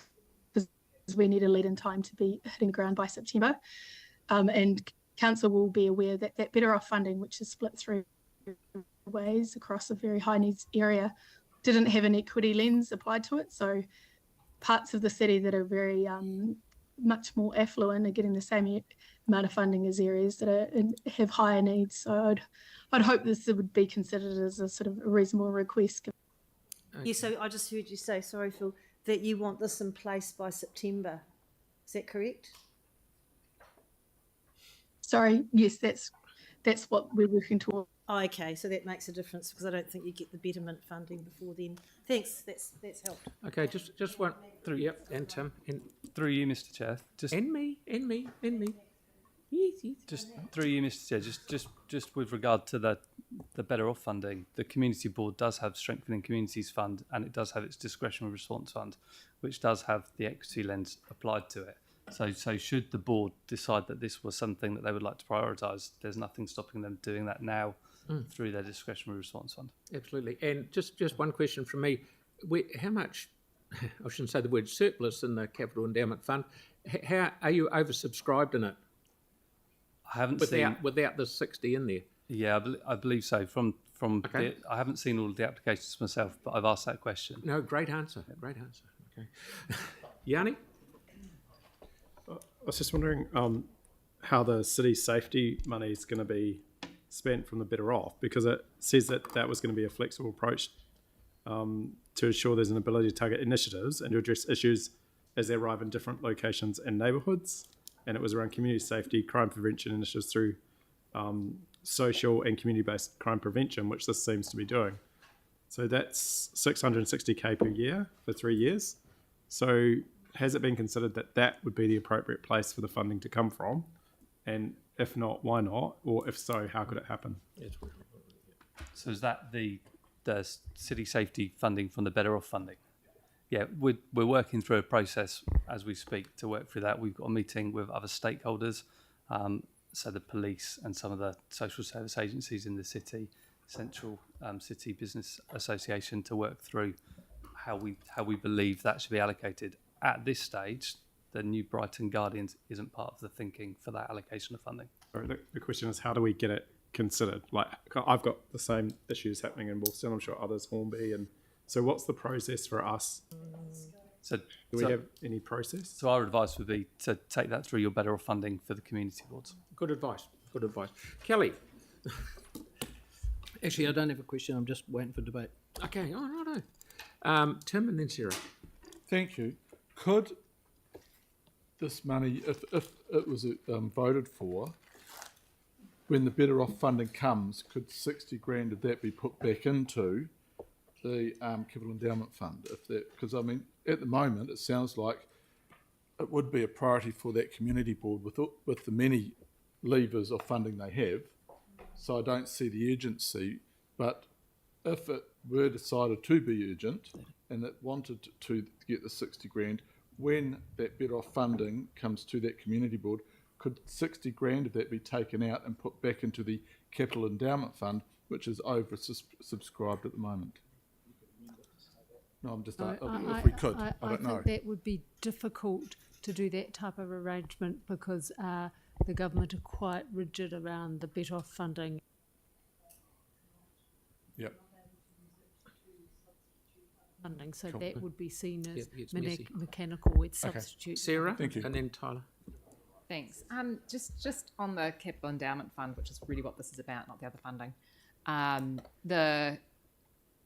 we need a lead in time to be hitting the ground by September. And council will be aware that that Better Off funding, which is split 3 ways across a very high needs area, didn't have an equity lens applied to it. So parts of the city that are very much more affluent are getting the same amount of funding as areas that have higher needs. So I'd hope this would be considered as a sort of a reasonable request. Yeah, so I just heard you say, sorry Phil, that you want this in place by September. Is that correct? Sorry, yes, that's what we're working towards. Oh, okay, so that makes a difference because I don't think you get the betterment funding before then. Thanks, that's helped. Okay, just one through. Yep, and Tim, and through you, Mr. Chair. And me. Yes. Just through you, Mr. Chair. Just with regard to the Better Off funding, the community board does have Strengthening Communities Fund, and it does have its Discretionary Response Fund, which does have the equity lens applied to it. So should the board decide that this was something that they would like to prioritise, there's nothing stopping them doing that now through their Discretionary Response Fund. Absolutely. And just one question from me. How much, I shouldn't say the word surplus in the Capital Endowment Fund, how are you oversubscribed in it? I haven't without the 60 in there. Yeah, I believe so. I haven't seen all of the applications myself, but I've asked that question. No, great answer. Okay. Yanni? was just wondering how the city safety money is going to be spent from the Better Off, because it says that that was going to be a flexible approach to ensure there's an ability to target initiatives and to address issues as they arrive in different locations and neighbourhoods. And it was around community safety, crime prevention initiatives through social and community-based crime prevention, which this seems to be doing. So that's 660k per year for 3 years. So has it been considered that that would be the appropriate place for the funding to come from? And if not, why not? Or if so, how could it happen? So is that the city safety funding from the Better Off funding? Yeah, we're working through a process as we speak to work through that. We've got a meeting with other stakeholders, so the police and some of the social service agencies in the city, Central City Business Association, to work through how we believe that should be allocated. At this stage, the New Brighton Guardians isn't part of the thinking for that allocation of funding. The question is, how do we get it considered? Like, I've got the same issues happening in Wolfton, I'm sure others, Hornby, and so what's the process for us? Do we have any process? So our advice would be to take that through your Better Off funding for the community boards. Good advice. Good advice. Kelly. Actually, I don't have a question. I'm just waiting for debate. Okay. Oh, no. Tim and then Sarah. Thank you. Could this money, if it was voted for, when the Better Off funding comes, could 60 grand of that be put back into the Capital Endowment Fund? If that, because I mean, at the moment, it sounds like it would be a priority for that community board with the many levers of funding they have. So I don't see the urgency, but if it were decided to be urgent and it wanted to get the 60 grand, when that Better Off funding comes to that community board, could 60 grand of that be taken out and put back into the Capital Endowment Fund, which is oversubscribed at the moment? No, I'm just if we could. I don't know. I think that would be difficult to do that type of arrangement because the government are quite rigid around the Better Off funding. Yep. Funding, so that would be seen as messy. mechanical. It's substitute. Sarah, thank you. And then Tyler. Thanks. Just on the Capital Endowment Fund, which is really what this is about, not the other funding.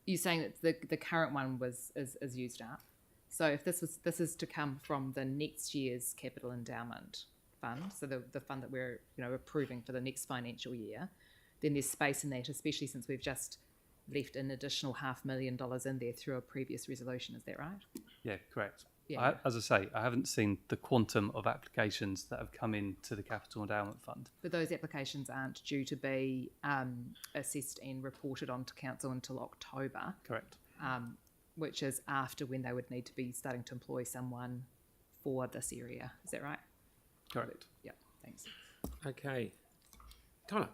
You're saying that the current one is used up. So if this is to come from the next year's Capital Endowment Fund, so the fund that we're approving for the next financial year, then there's space in that, especially since we've just left an additional $500,000 in there through a previous resolution. Is that right? Yeah, correct. Yeah. As I say, I haven't seen the quantum of applications that have come into the Capital Endowment Fund. But those applications aren't due to be assessed and reported onto council until October. Correct. Which is after when they would need to be starting to employ someone for this area. Is that right? Correct. Yeah, thanks. Okay. Tyler.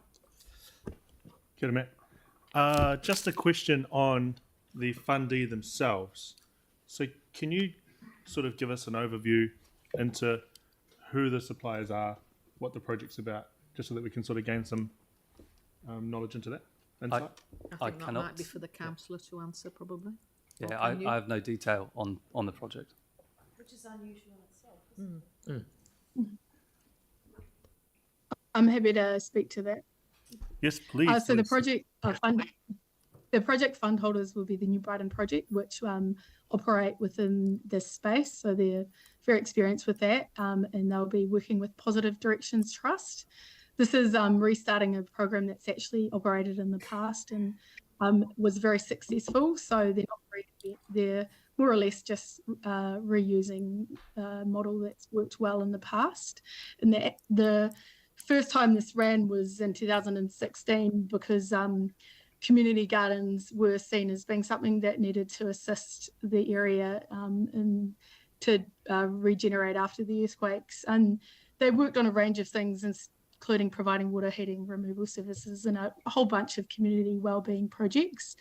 Kia ora, Matt. Just a question on the fundee themselves. So can you sort of give us an overview into who the suppliers are, what the project's about, just so that we can sort of gain some knowledge into that? Insight? I think that might be for the councillor to answer, probably. Yeah, I have no detail on the project. Which is unusual in itself, isn't it? I'm happy to speak to that. Yes, please. So the project fund holders will be the New Brighton project, which operate within this space. So they're very experienced with that, and they'll be working with Positive Directions Trust. This is restarting a program that's actually operated in the past and was very successful. So they're more or less just reusing a model that's worked well in the past. And the first time this ran was in 2016 because community gardens were seen as being something that needed to assist the area to regenerate after the earthquakes. And they worked on a range of things, including providing water heating removal services and a whole bunch of community wellbeing projects.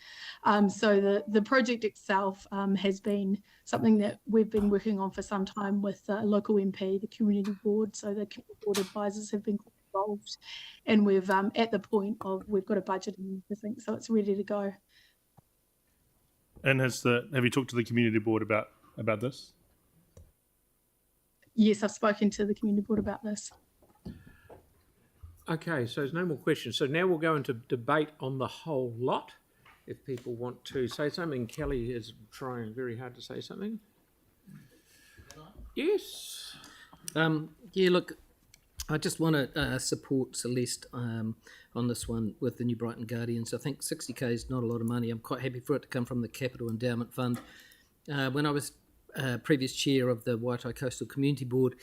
So the project itself has been something that we've been working on for some time with the local MP, the community board. So the community board advisors have been involved, and we've at the point of we've got a budget and everything, so it's ready to go. And have you talked to the community board about this? yes, I've spoken to the community board about this. Okay, so there's no more questions. So now we'll go into debate on the whole lot. If people want to say something, Kelly is trying very hard to say something. Yes. Yeah, look, I just want to support Celeste on this one with the New Brighton Guardians. I think 60k is not a lot of money. I'm quite happy for it to come from the Capital Endowment Fund. When I was previous chair of the Waitai Coastal Community Board,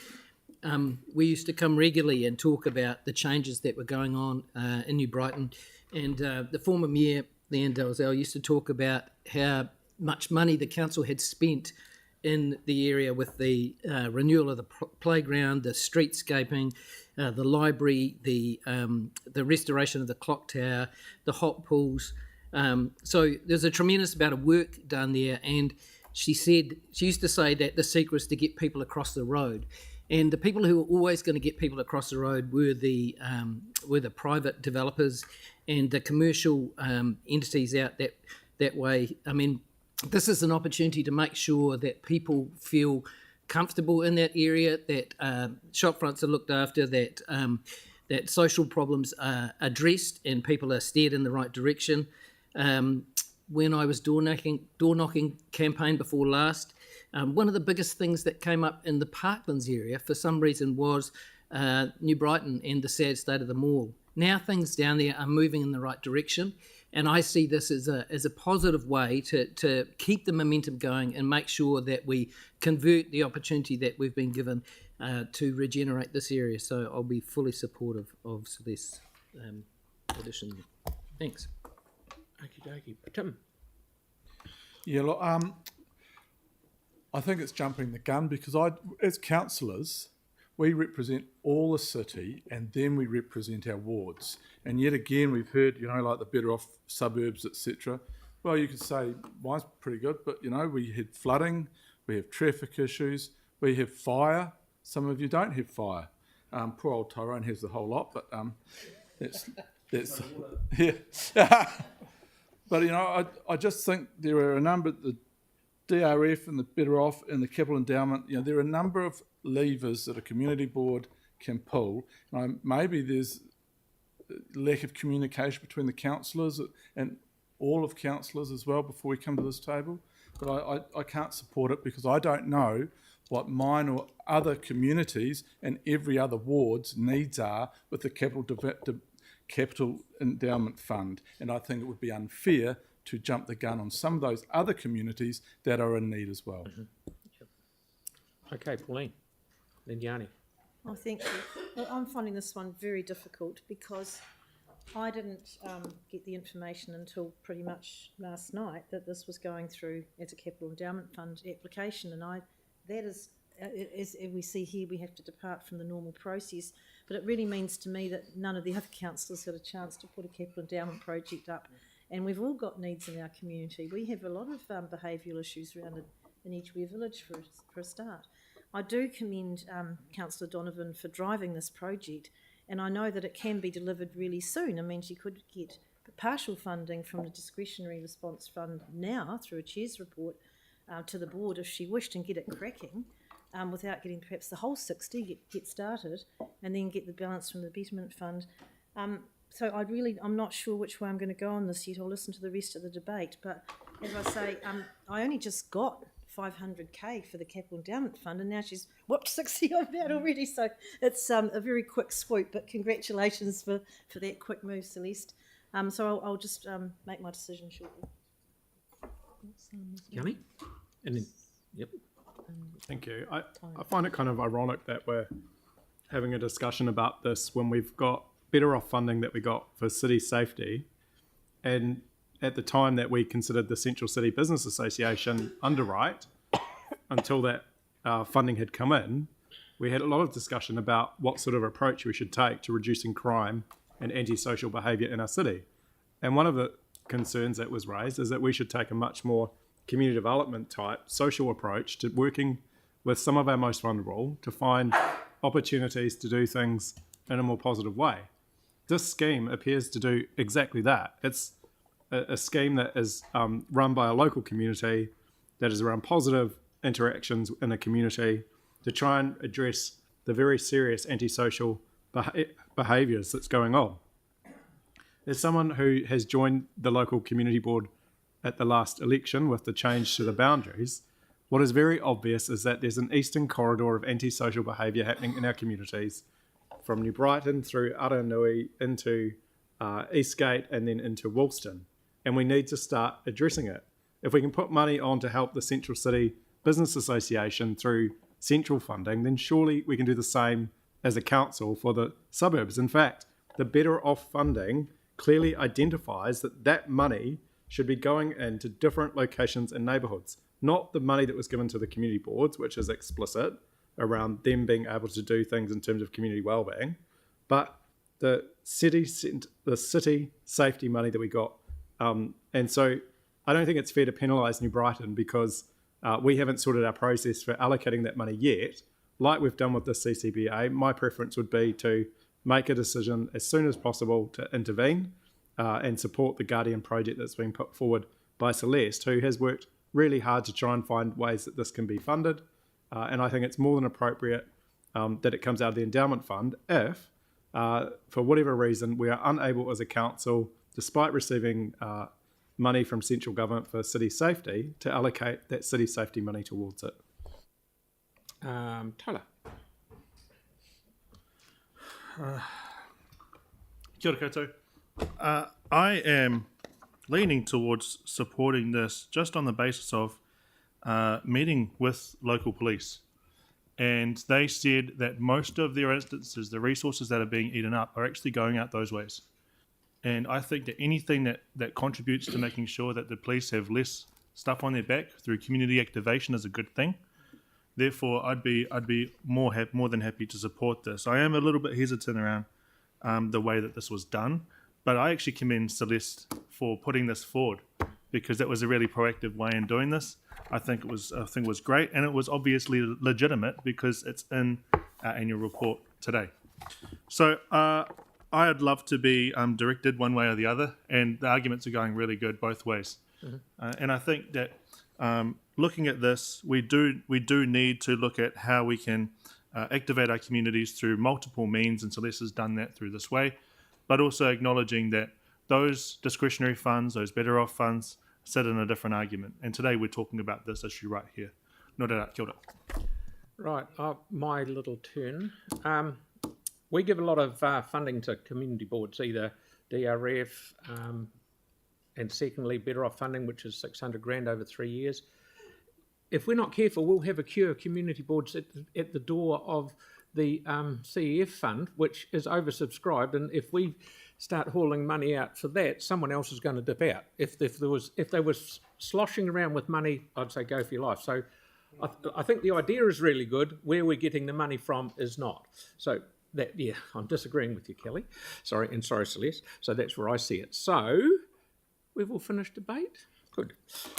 we used to come regularly and talk about the changes that were going on in New Brighton. And the former mayor, Leanne Dalzell, used to talk about how much money the council had spent in the area with the renewal of the playground, the streetscaping, the library, the restoration of the clock tower, the hot pools. So there's a tremendous amount of work done there. And she used to say that the secret is to get people across the road. And the people who were always going to get people across the road were the private developers and the commercial entities out that way. I mean, this is an opportunity to make sure that people feel comfortable in that area, that shop fronts are looked after, that social problems are addressed and people are steered in the right direction. When I was door knocking campaign before last, one of the biggest things that came up in the Parklands area for some reason was New Brighton and the sad state of the mall. Now things down there are moving in the right direction, and I see this as a positive way to keep the momentum going and make sure that we convert the opportunity that we've been given to regenerate this area. So I'll be fully supportive of Celeste's addition. Thanks. Okie dokie. Tim. Yeah, look, I think it's jumping the gun because as councillors, we represent all the city and then we represent our wards. And yet again, we've heard, like the better off suburbs, etc. Well, you could say mine's pretty good, but, we had flooding, we have traffic issues, we have fire. Some of you don't have fire. Poor old Tyrone has the whole lot, but that's yeah. But, I just think there are a number, the DRF and the Better Off and the Capital Endowment, there are a number of levers that a community board can pull. Maybe there's lack of communication between the councillors and all of councillors as well before we come to this table. But I can't support it because I don't know what mine or other communities and every other ward's needs are with the Capital Endowment Fund. And I think it would be unfair to jump the gun on some of those other communities that are in need as well. Mm-hmm. Okay, Pauline. Then Yanni. Oh, thank you. Well, I'm finding this one very difficult because I didn't get the information until pretty much last night that this was going through as a Capital Endowment Fund application, and that is, as we see here, we have to depart from the normal process. But it really means to me that none of the other councillors got a chance to put a capital endowment project up. And we've all got needs in our community. We have a lot of behavioural issues around in Edgeware Village for a start. I do commend Councillor Donovan for driving this project, and I know that it can be delivered really soon. I mean, she could get partial funding from the Discretionary Response Fund now through a chair's report to the board if she wished, and get it cracking without getting perhaps the whole 60, get started, and then get the balance from the Betterment Fund. So I'm not sure which way I'm going to go on this yet. I'll listen to the rest of the debate. But as I say, I only just got 500k for the Capital Endowment Fund, and now she's whooped 60 on that already. So it's a very quick swoop, but congratulations for that quick move, Celeste. So I'll just make my decision shortly. Yanni? And then, yep. Thank you. I find it kind of ironic that we're having a discussion about this when we've got Better Off funding that we got for city safety, and at the time that we considered the Central City Business Association underwrite, until that funding had come in, we had a lot of discussion about what sort of approach we should take to reducing crime and antisocial behaviour in our city. And one of the concerns that was raised is that we should take a much more community development type social approach to working with some of our most vulnerable to find opportunities to do things in a more positive way. This scheme appears to do exactly that. It's a scheme that is run by a local community that is around positive interactions in a community to try and address the very serious antisocial behaviours that's going on. As someone who has joined the local community board at the last election with the change to the boundaries, what is very obvious is that there's an eastern corridor of antisocial behaviour happening in our communities, from New Brighton through Aranui into Eastgate and then into Woolston. And we need to start addressing it. If we can put money on to help the Central City Business Association through central funding, then surely we can do the same as a council for the suburbs. In fact, the Better Off funding clearly identifies that that money should be going into different locations and neighbourhoods, not the money that was given to the community boards, which is explicit around them being able to do things in terms of community wellbeing, but the city safety money that we got. And so I don't think it's fair to penalise New Brighton because we haven't sorted our process for allocating that money yet. Like we've done with the CCBA, my preference would be to make a decision as soon as possible to intervene and support the Guardian project that's been put forward by Celeste, who has worked really hard to try and find ways that this can be funded. And I think it's more than appropriate that it comes out of the endowment fund if, for whatever reason, we are unable as a council, despite receiving money from central government for city safety, to allocate that city safety money towards it. Tyler. Kia ora koutou. I am leaning towards supporting this just on the basis of meeting with local police. And they said that most of their instances, the resources that are being eaten up, are actually going out those ways. And I think that anything that contributes to making sure that the police have less stuff on their back through community activation is a good thing. Therefore, I'd be more than happy to support this. I am a little bit hesitant around the way that this was done, but I actually commend Celeste for putting this forward because that was a really proactive way in doing this. I think it was great, and it was obviously legitimate because it's in our annual report today. So I'd love to be directed one way or the other, and the arguments are going really good both ways. Mm-hmm. And I think that looking at this, we do need to look at how we can activate our communities through multiple means, and Celeste has done that through this way, but also acknowledging that those discretionary funds, those better off funds, sit in a different argument. And today we're talking about this issue right here. Nō reira, kia ora. Right, my little turn. We give a lot of funding to community boards, either DRF and secondly Better Off funding, which is 600 grand over 3 years. If we're not careful, we'll have a queue of community boards at the door of the CEF fund, which is oversubscribed, and if we start hauling money out for that, someone else is going to dip out. If they were sloshing around with money, I'd say go for your life. So I think the idea is really good. Where we're getting the money from is not. So that, yeah, I'm disagreeing with you, Kelly. Sorry, and sorry, Celeste. So that's where I see it. So we've all finished debate. Good.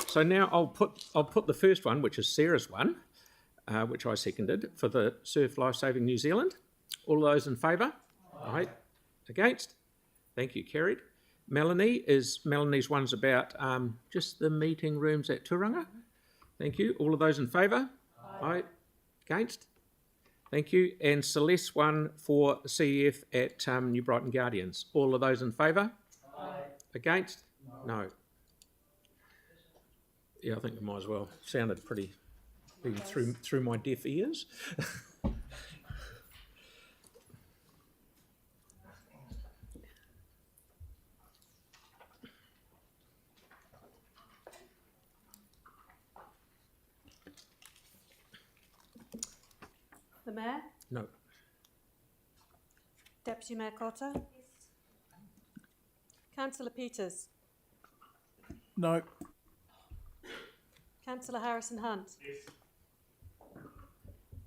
So now I'll put the first one, which is Sarah's one, which I seconded, for the Surf Lifesaving New Zealand. All those in favour? Aye. Against? Thank you, carried. Melanie's one's about just the meeting rooms at Turanga. Thank you. All of those in favour? Aye. Against? Thank you. And Celeste's one for CEF at New Brighton Guardians. All of those in favour? Aye. Against? No. Yeah, I think we might as well. Sounded pretty been through my deaf ears. The Mayor? No. Deputy Mayor Cotter? Yes. Councillor Peters? No. Councillor Harrison-Hunt? Yes.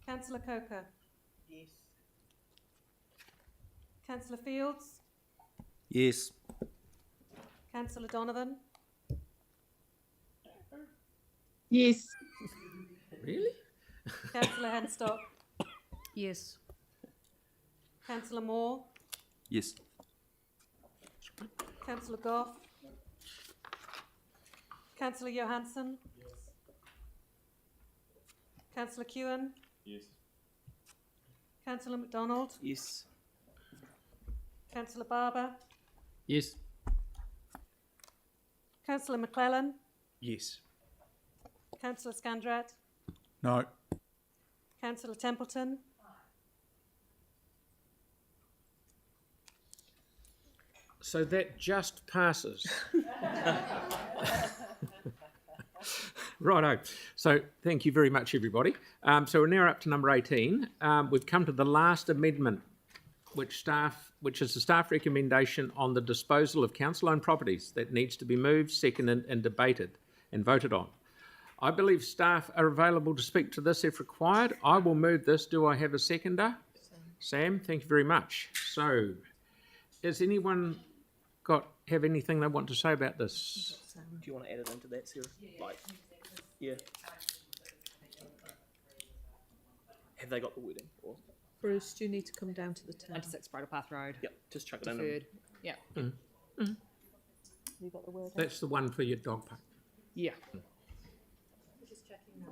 Councillor Coker? Yes. Councillor Fields? Yes. Councillor Donovan? Yes. Really? Councillor Henstock? Yes. Councillor Moore? Yes. Councillor Goff? Councillor Johansson? Yes. Councillor Kewen? Yes. Councillor McDonald, Yes. Councillor Barber, Yes. Councillor McClellan, Yes. Councillor Scundrat, No. Councillor Templeton, So that just passes. Righto. So thank you very much, everybody. So we're now up to number 18. We've come to the last amendment, which is the staff recommendation on the disposal of council-owned properties that needs to be moved, seconded and debated and voted on. I believe staff are available to speak to this if required. I will move this. Do I have a seconder? Sam, thank you very much. So, has anyone have anything they want to say about this? Do you want to add it into that, Sarah? Yeah. Have they got the wording? Or? Bruce, do you need to come down to the town? 96 Bridle Path Road. Yep, just chuck it in. Deferred. Yeah. You got the wording? That's the one for your dog park. Yeah.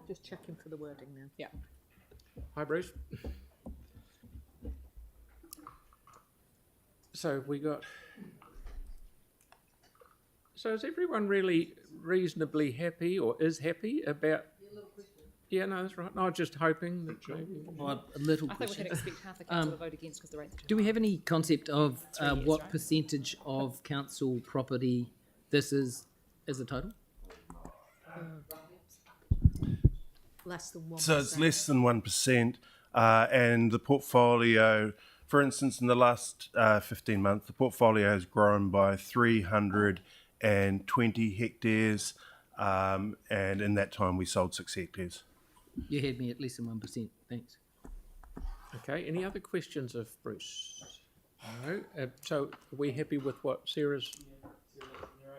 Just checking for the wording now. Yeah. Hi, Bruce. So is everyone really reasonably happy or is happy about? Yeah, no, that's right. No, I was just hoping that maybe. A little I think we question. can expect half the council to vote against because the rates are too Do we high. have any concept of 3 years, what right? percentage of council property this is as a total? Less than 1%. So it's less than 1%, and the portfolio, for instance, in the last 15 months, the portfolio has grown by 320 hectares, and in that time we sold 6 hectares. You had me at less than 1%. Thanks. Okay, any other questions of Bruce? No. So are we happy with what Sarah's?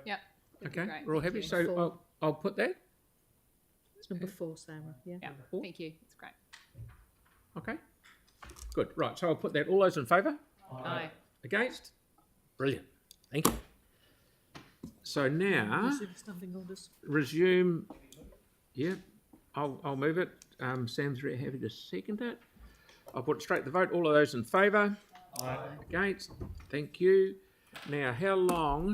Yep. Okay, Great. we're all happy. Thank you. So I'll put that. It's number 4, Sarah. Yeah. Yeah. Thank you. It's great. Okay. Good. Right. So I'll put that. All those in favour? Aye. Against? Brilliant. Thank you. So now Resume standing orders. resume. Yeah, I'll move it. Sam's very happy to second it. I'll put it straight to the vote. All of those in favour? Aye. Against? Thank you. Now, how long